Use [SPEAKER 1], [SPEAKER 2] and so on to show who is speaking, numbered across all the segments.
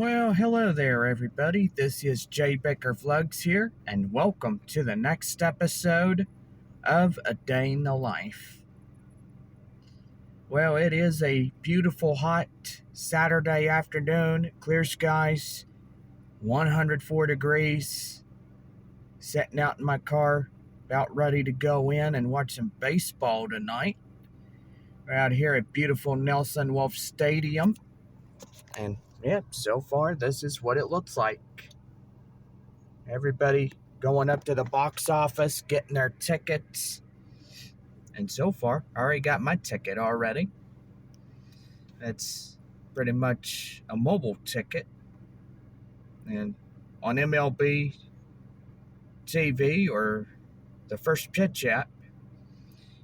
[SPEAKER 1] Well, hello there, everybody. This is Jay Baker Vlogs here, and welcome to the next episode of A Day in the Life. Well, it is a beautiful, hot Saturday afternoon, clear skies, 104 degrees, sitting out in my car, about ready to go in and watch some baseball tonight. We're out here at beautiful Nelson Wolf Stadium, and so far, this is what it looks like. Everybody going up to the box office, getting their tickets. And so far, I already got my ticket already. It's pretty much a mobile ticket. And on MLB TV or the First Pitch app,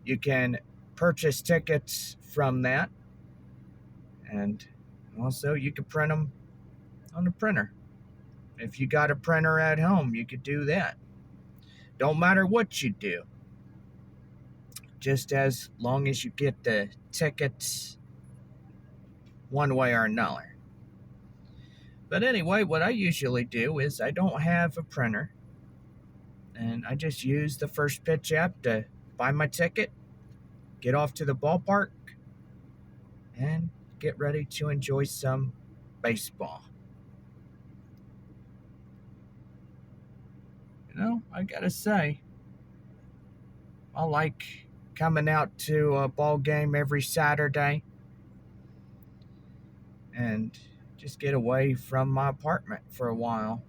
[SPEAKER 1] you can purchase tickets from that. And also, you can print them on the printer. If you got a printer at home, you could do that. Don't matter what you do, just as long as you get the tickets one way or another. But anyway, what I usually do is I don't have a printer, and I just use the First Pitch app to buy my ticket, get off to the ballpark, and get ready to enjoy some baseball. You know, I gotta say, I like coming out to a ball game every Saturday and just get away from my apartment for a while.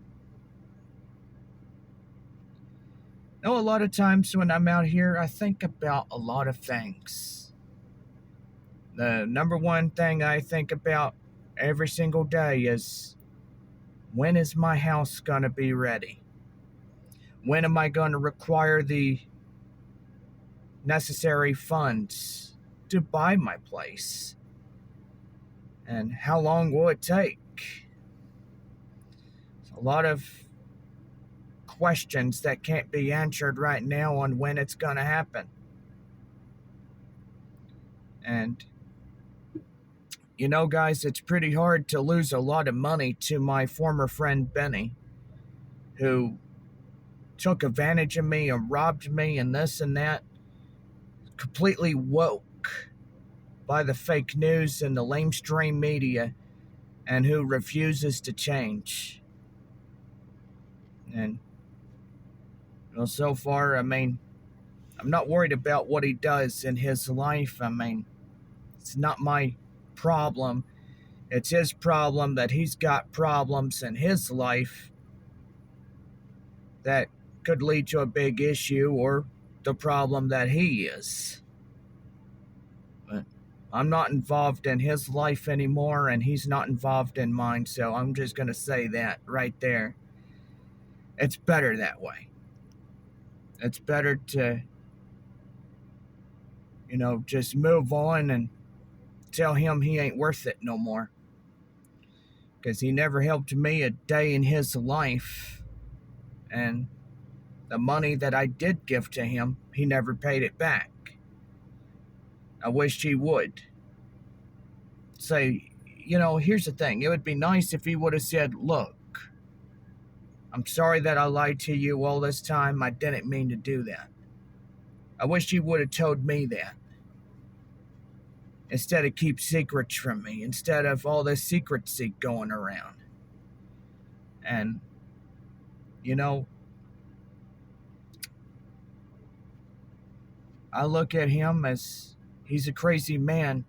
[SPEAKER 1] You know, a lot of times when I'm out here, I think about a lot of things. The number one thing I think about every single day is, when is my house gonna be ready? When am I gonna require the necessary funds to buy my place? And how long will it take? A lot of questions that can't be answered right now on when it's going to happen. And, you know, guys, it's pretty hard to lose a lot of money to my former friend Benny, who took advantage of me and robbed me and this and that, completely woke by the fake news and the lamestream media, and who refuses to change. And, you know, so far, I mean, I'm not worried about what he does in his life. I mean, it's not my problem. It's his problem that he's got problems in his life that could lead to a big issue, or the problem that he is. But I'm not involved in his life anymore, and he's not involved in mine, so I'm just going to say that right there. It's better that way. It's better to, you know, just move on and tell him he ain't worth it no more. Because he never helped me a day in his life. And the money that I did give to him, he never paid it back. I wished he would. Say, you know, here's the thing. It would be nice if he would have said, look, I'm sorry that I lied to you all this time. I didn't mean to do that. I wish he would have told me that. Instead of keep secrets from me. Instead of all this secrecy going around. And, you know, I look at him as he's a crazy man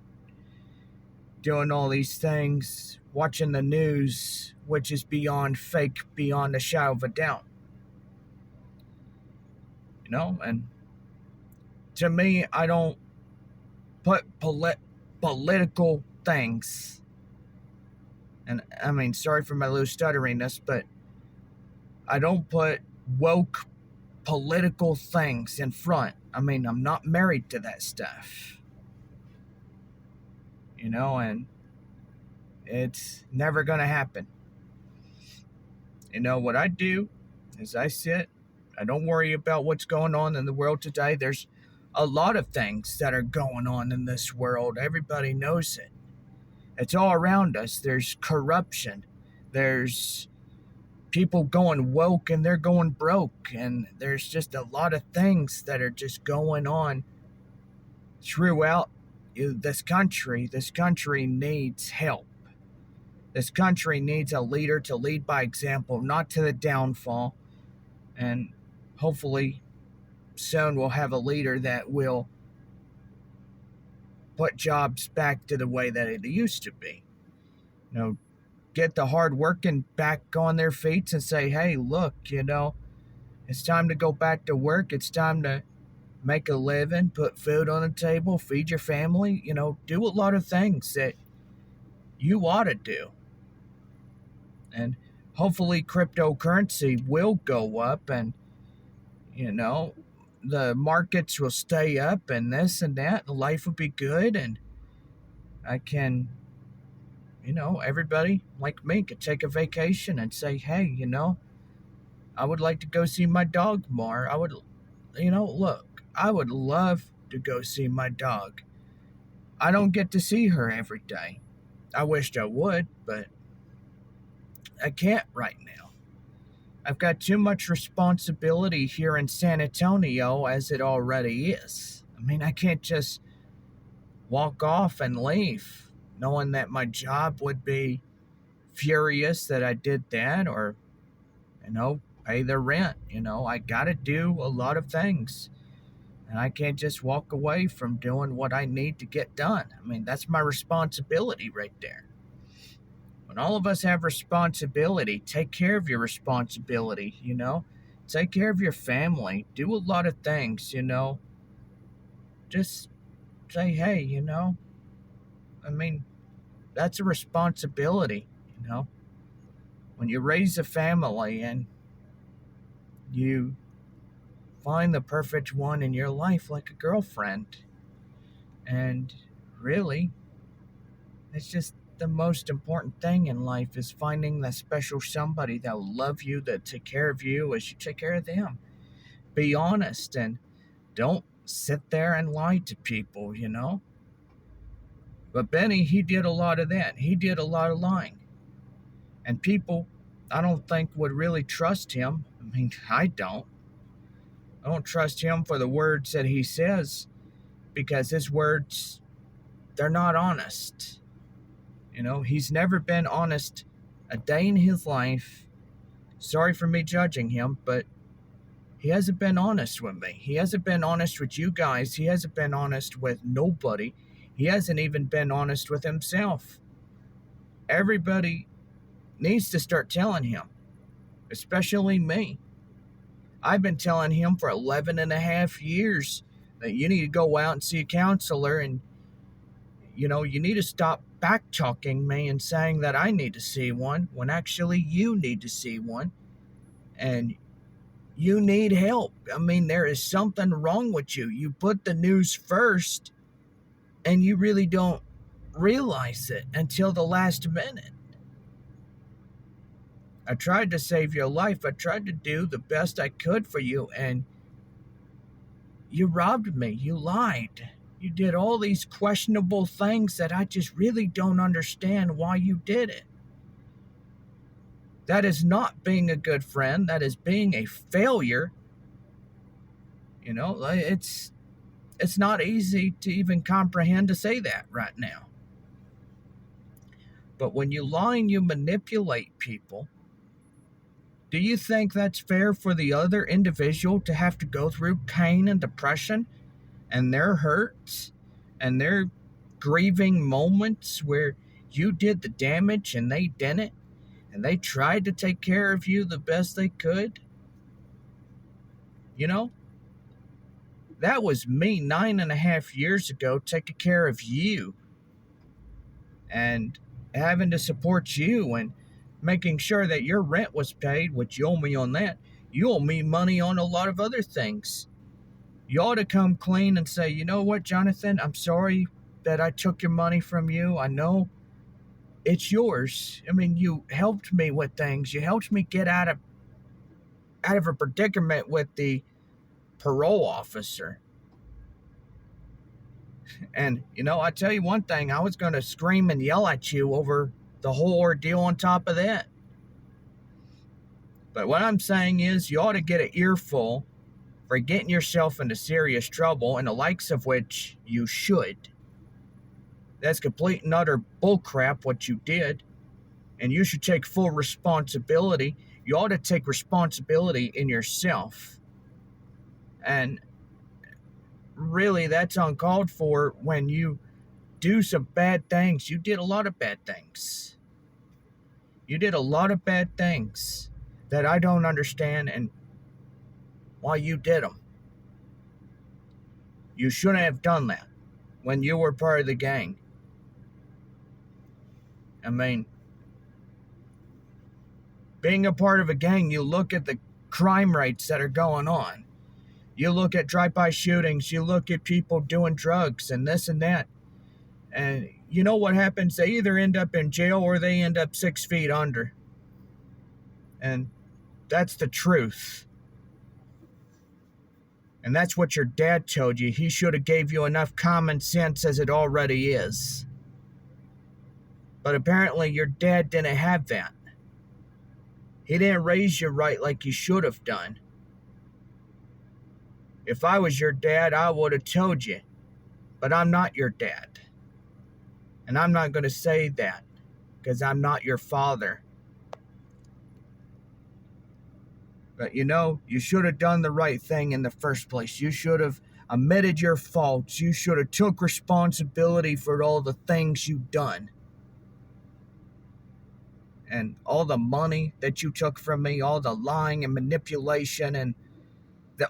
[SPEAKER 1] doing all these things, watching the news, which is beyond fake, beyond a shadow of a doubt. You know, and to me, I don't put political things, and I mean, sorry for my little stutteriness, but I don't put woke political things in front. I mean, I'm not married to that stuff. You know, and it's never going to happen. You know, what I do is I sit, I don't worry about what's going on in the world today. There's a lot of things that are going on in this world. Everybody knows it. It's all around us. There's corruption. There's people going woke and they're going broke. And there's just a lot of things that are just going on throughout this country. This country needs help. This country needs a leader to lead by example, not to the downfall. And hopefully soon we'll have a leader that will put jobs back to the way that it used to be. Get the hard working back on their feet and say, hey, look, it's time to go back to work. It's time to make a living, put food on the table, feed your family, do a lot of things that you ought to do. And hopefully cryptocurrency will go up and, the markets will stay up and this and that. Life will be good. And I can, everybody like me could take a vacation and say, hey, I would like to go see my dog more. I would, look, I would love to go see my dog. I don't get to see her every day. I wished I would, but I can't right now. I've got too much responsibility here in San Antonio as it already is. I mean, I can't just walk off and leave knowing that my job would be furious that I did that, or, pay the rent. I got to do a lot of things. And I can't just walk away from doing what I need to get done. I mean, that's my responsibility right there. When all of us have responsibility, take care of your responsibility, Take care of your family. Do a lot of things, Just say, hey, I mean, that's a responsibility, When you raise a family and you find the perfect one in your life, like a girlfriend, and really, it's just the most important thing in life is finding that special somebody that will love you, that take care of you as you take care of them. Be honest and don't sit there and lie to people, But Benny, he did a lot of that. He did a lot of lying. And people, I don't think, would really trust him. I mean, I don't. I don't trust him for the words that he says, because his words, they're not honest. He's never been honest a day in his life. Sorry for me judging him, but he hasn't been honest with me. He hasn't been honest with you guys. He hasn't been honest with nobody. He hasn't even been honest with himself. Everybody needs to start telling him, especially me. I've been telling him for 11 and a half years that you need to go out and see a counselor, and you need to stop back-talking me and saying that I need to see one when actually you need to see one and you need help. I mean, there is something wrong with you. You put the news first and you really don't realize it until the last minute. I tried to save your life. I tried to do the best I could for you, and you robbed me. You lied. You did all these questionable things that I just really don't understand why you did it. That is not being a good friend. That is being a failure. It's not easy to even comprehend to say that right now. But when you lie and you manipulate people, do you think that's fair for the other individual to have to go through pain and depression and their hurts and their grieving moments where you did the damage and they didn't, and they tried to take care of you the best they could? That was me 9.5 years ago, taking care of you and having to support you and making sure that your rent was paid, which you owe me on that. You owe me money on a lot of other things. You ought to come clean and say, you know what, Jonathan, I'm sorry that I took your money from you. I know it's yours. I mean, you helped me with things. You helped me get out of a predicament with the parole officer. And, I tell you one thing, I was going to scream and yell at you over the whole ordeal on top of that. But what I'm saying is you ought to get an earful for getting yourself into serious trouble, and the likes of which you should. That's complete and utter bullcrap what you did, and you should take full responsibility. You ought to take responsibility in yourself. And really, that's uncalled for when you do some bad things. You did a lot of bad things. You did a lot of bad things that I don't understand and why you did them. You shouldn't have done that when you were part of the gang. I mean, being a part of a gang, you look at the crime rates that are going on. You look at drive-by shootings. You look at people doing drugs and this and that. And you know what happens? They either end up in jail or they end up 6 feet under. And that's the truth. And that's what your dad told you. He should have gave you enough common sense as it already is. But apparently your dad didn't have that. He didn't raise you right like he should have done. If I was your dad, I would have told you. But I'm not your dad. And I'm not going to say that because I'm not your father. But you should have done the right thing in the first place. You should have admitted your faults. You should have took responsibility for all the things you've done. And all the money that you took from me, all the lying and manipulation and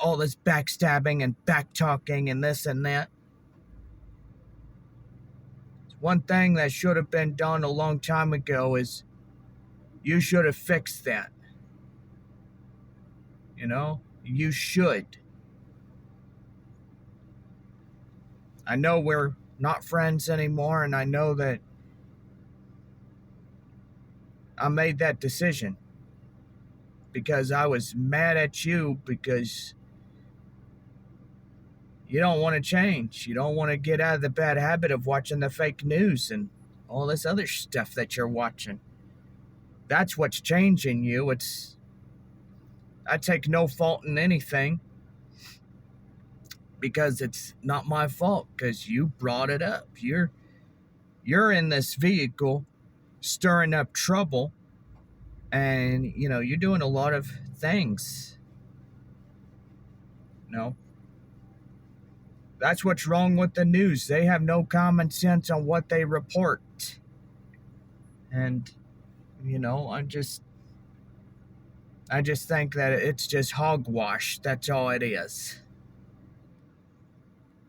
[SPEAKER 1] all this backstabbing and backtalking and this and that. One thing that should have been done a long time ago is you should have fixed that. You should. I know we're not friends anymore, and I know that I made that decision because I was mad at you because you don't want to change. You don't want to get out of the bad habit of watching the fake news and all this other stuff that you're watching. That's what's changing you. I take no fault in anything because it's not my fault because you brought it up. You're in this vehicle stirring up trouble and, you're doing a lot of things. That's what's wrong with the news. They have no common sense on what they report. And, I just think that it's just hogwash. That's all it is.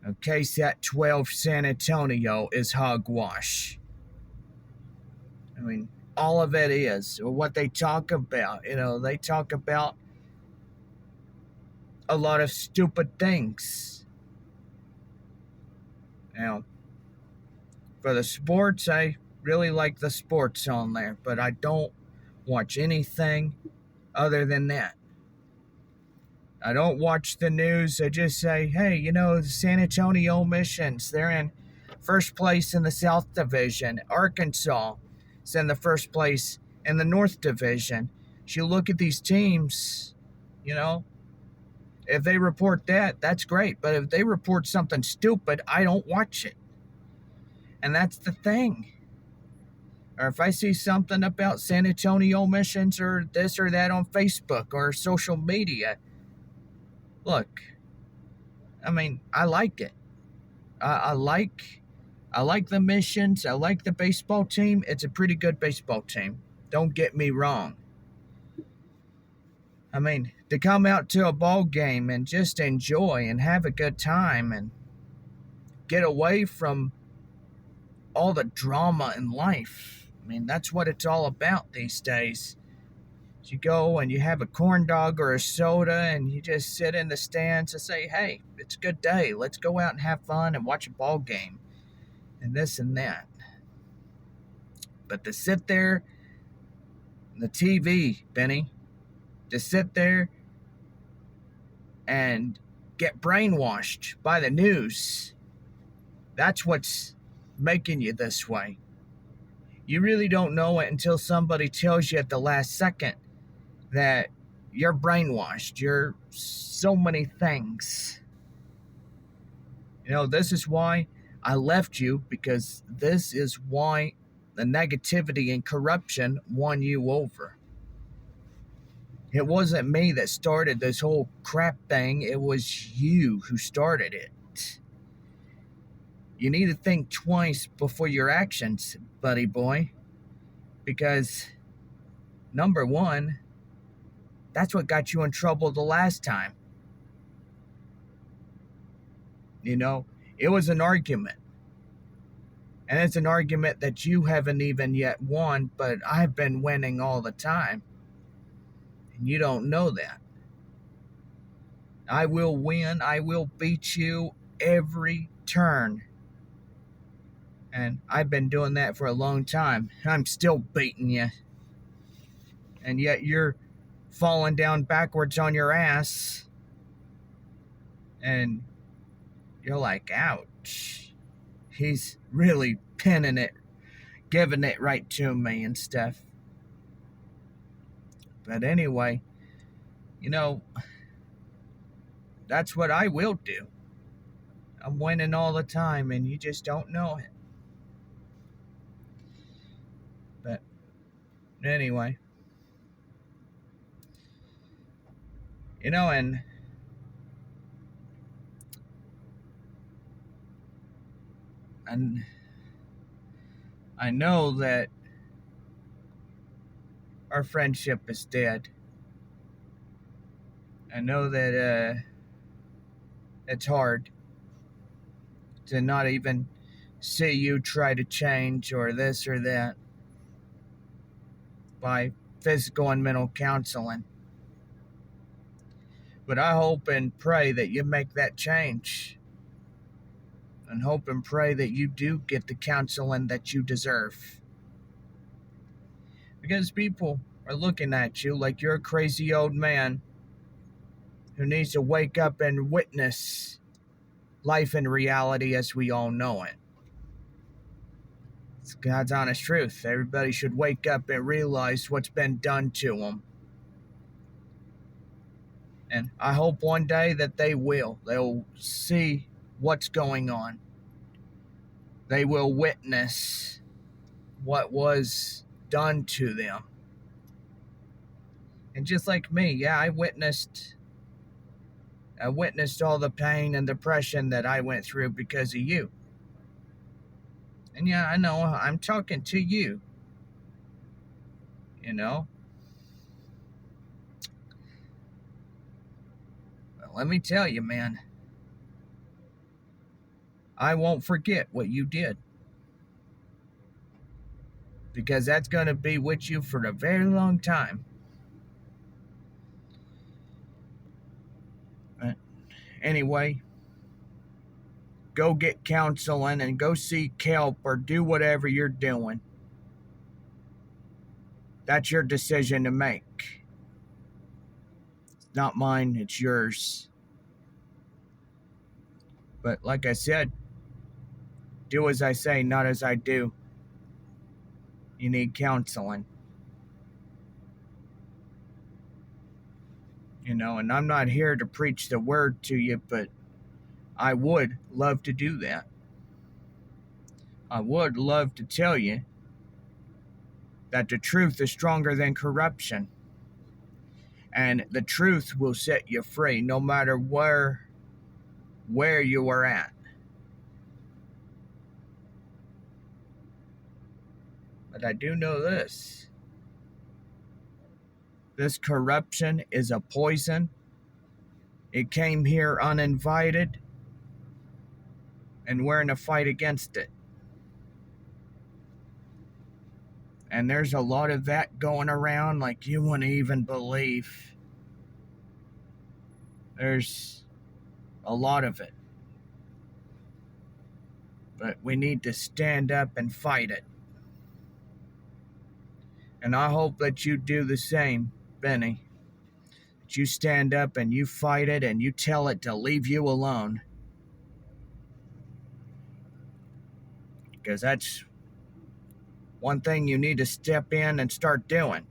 [SPEAKER 1] Okay, KSAT 12 San Antonio is hogwash. I mean, all of it is. What they talk about, they talk about a lot of stupid things. Now, for the sports, I really like the sports on there, but I don't watch anything other than that. I don't watch the news. I just say, hey, the San Antonio Missions, they're in first place in the South Division. Arkansas is in the first place in the North Division. So you look at these teams, if they report that, that's great. But if they report something stupid, I don't watch it. And that's the thing. Or if I see something about San Antonio Missions or this or that on Facebook or social media, look, I mean, I like it. I like the Missions. I like the baseball team. It's a pretty good baseball team. Don't get me wrong. I mean, to come out to a ball game and just enjoy and have a good time and get away from all the drama in life. I mean, that's what it's all about these days. You go and you have a corn dog or a soda and you just sit in the stands and say, hey, it's a good day. Let's go out and have fun and watch a ball game and this and that. But to sit there, the TV, Benny, to sit there and get brainwashed by the news, that's what's making you this way. You really don't know it until somebody tells you at the last second that you're brainwashed. You're so many things. This is why I left you, because this is why the negativity and corruption won you over. It wasn't me that started this whole crap thing. It was you who started it. You need to think twice before your actions, buddy boy. Because, number one, that's what got you in trouble the last time. It was an argument. And it's an argument that you haven't even yet won, but I've been winning all the time. And you don't know that. I will win. I will beat you every turn. And I've been doing that for a long time. I'm still beating you. And yet you're falling down backwards on your ass. And you're like, ouch. He's really pinning it, giving it right to me and stuff. But anyway, that's what I will do. I'm winning all the time, and you just don't know it. But anyway, and I know that our friendship is dead. I know that it's hard to not even see you try to change or this or that by physical and mental counseling. But I hope and pray that you make that change. And hope and pray that you do get the counseling that you deserve. Because people are looking at you like you're a crazy old man who needs to wake up and witness life and reality as we all know it. It's God's honest truth. Everybody should wake up and realize what's been done to them. And I hope one day that they will. They'll see what's going on. They will witness what was done to them. And just like me, I witnessed all the pain and depression that I went through because of you. And I know I'm talking to you. But let me tell you, man, I won't forget what you did. Because that's going to be with you for a very long time. But anyway, go get counseling and go seek help or do whatever you're doing. That's your decision to make. It's not mine, it's yours. But like I said, do as I say, not as I do. You need counseling. And I'm not here to preach the word to you, but I would love to do that. I would love to tell you that the truth is stronger than corruption. And the truth will set you free no matter where you are at. But I do know this. This corruption is a poison. It came here uninvited. And we're in a fight against it. And there's a lot of that going around like you wouldn't even believe. There's a lot of it. But we need to stand up and fight it. And I hope that you do the same, Benny. That you stand up and you fight it and you tell it to leave you alone. Because that's one thing you need to step in and start doing.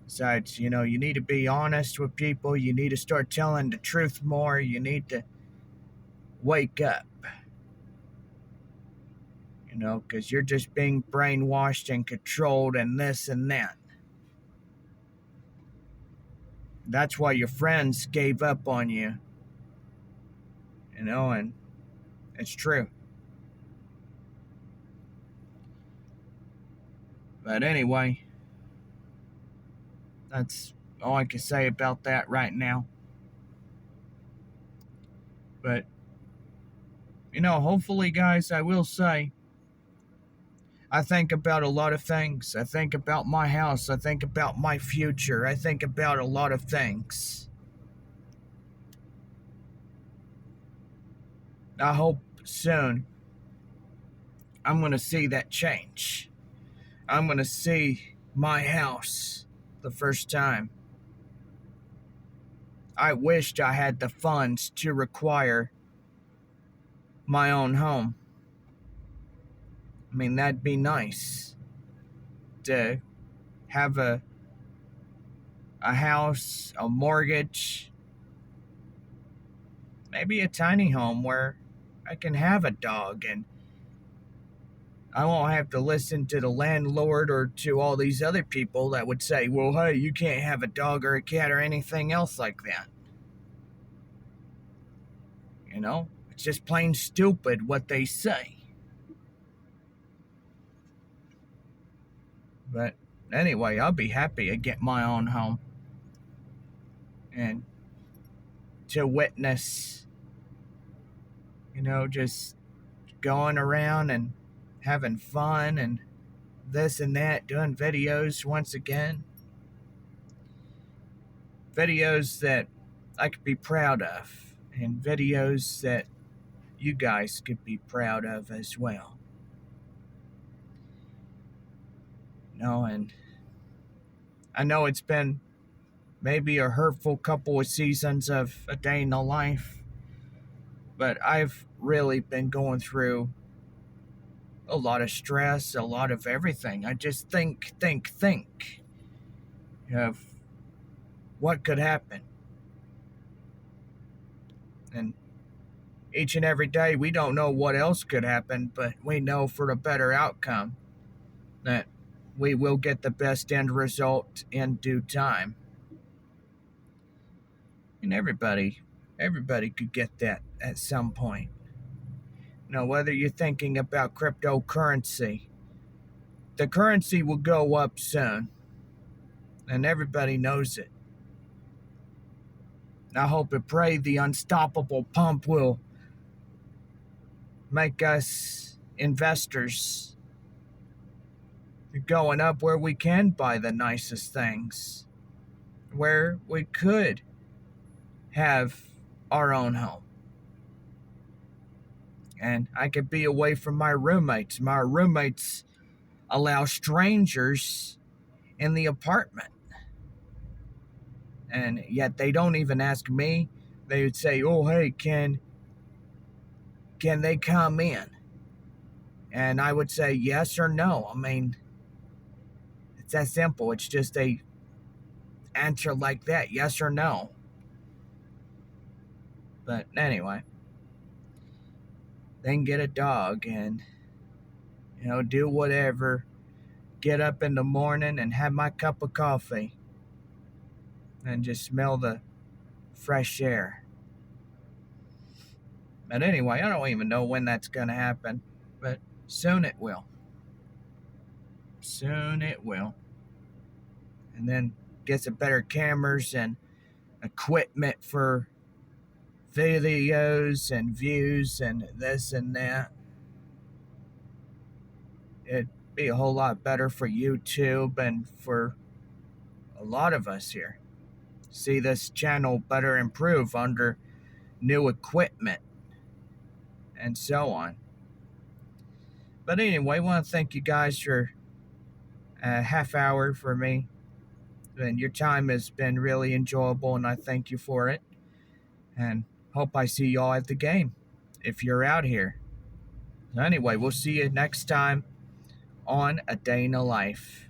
[SPEAKER 1] Besides, you need to be honest with people. You need to start telling the truth more. You need to wake up, because you're just being brainwashed and controlled and this and that. That's why your friends gave up on you, and it's true. But anyway, that's all I can say about that right now. But, hopefully, guys, I will say, I think about a lot of things. I think about my house. I think about my future. I think about a lot of things. I hope soon I'm going to see that change. I'm going to see my house the first time. I wished I had the funds to require my own home. I mean, that'd be nice to have a house, a mortgage, maybe a tiny home where I can have a dog and I won't have to listen to the landlord or to all these other people that would say, well, hey, you can't have a dog or a cat or anything else like that. It's just plain stupid what they say. But anyway, I'll be happy to get my own home and to witness, just going around and having fun and this and that, doing videos once again. Videos that I could be proud of, and videos that you guys could be proud of as well. And I know it's been maybe a hurtful couple of seasons of A Day in the Life, but I've really been going through a lot of stress, a lot of everything. I just think of what could happen. And each and every day, we don't know what else could happen, but we know for a better outcome that we will get the best end result in due time. And everybody could get that at some point. Whether you're thinking about cryptocurrency, the currency will go up soon, and everybody knows it. I hope and pray the unstoppable pump will make us investors going up where we can buy the nicest things, where we could have our own home. And I could be away from my roommates. My roommates allow strangers in the apartment. And yet they don't even ask me. They would say, oh, hey, can they come in? And I would say yes or no. I mean, it's that simple. It's just a answer like that, yes or no. But anyway, then get a dog and, do whatever. Get up in the morning and have my cup of coffee and just smell the fresh air. But anyway, I don't even know when that's going to happen, but soon it will. Soon it will. And then get some better cameras and equipment for videos and views and this and that. It'd be a whole lot better for YouTube and for a lot of us here. See this channel better improve under new equipment and so on. But anyway, I want to thank you guys for a half hour for me. And your time has been really enjoyable, and I thank you for it. And hope I see y'all at the game if you're out here. So anyway, we'll see you next time on A Day in the Life.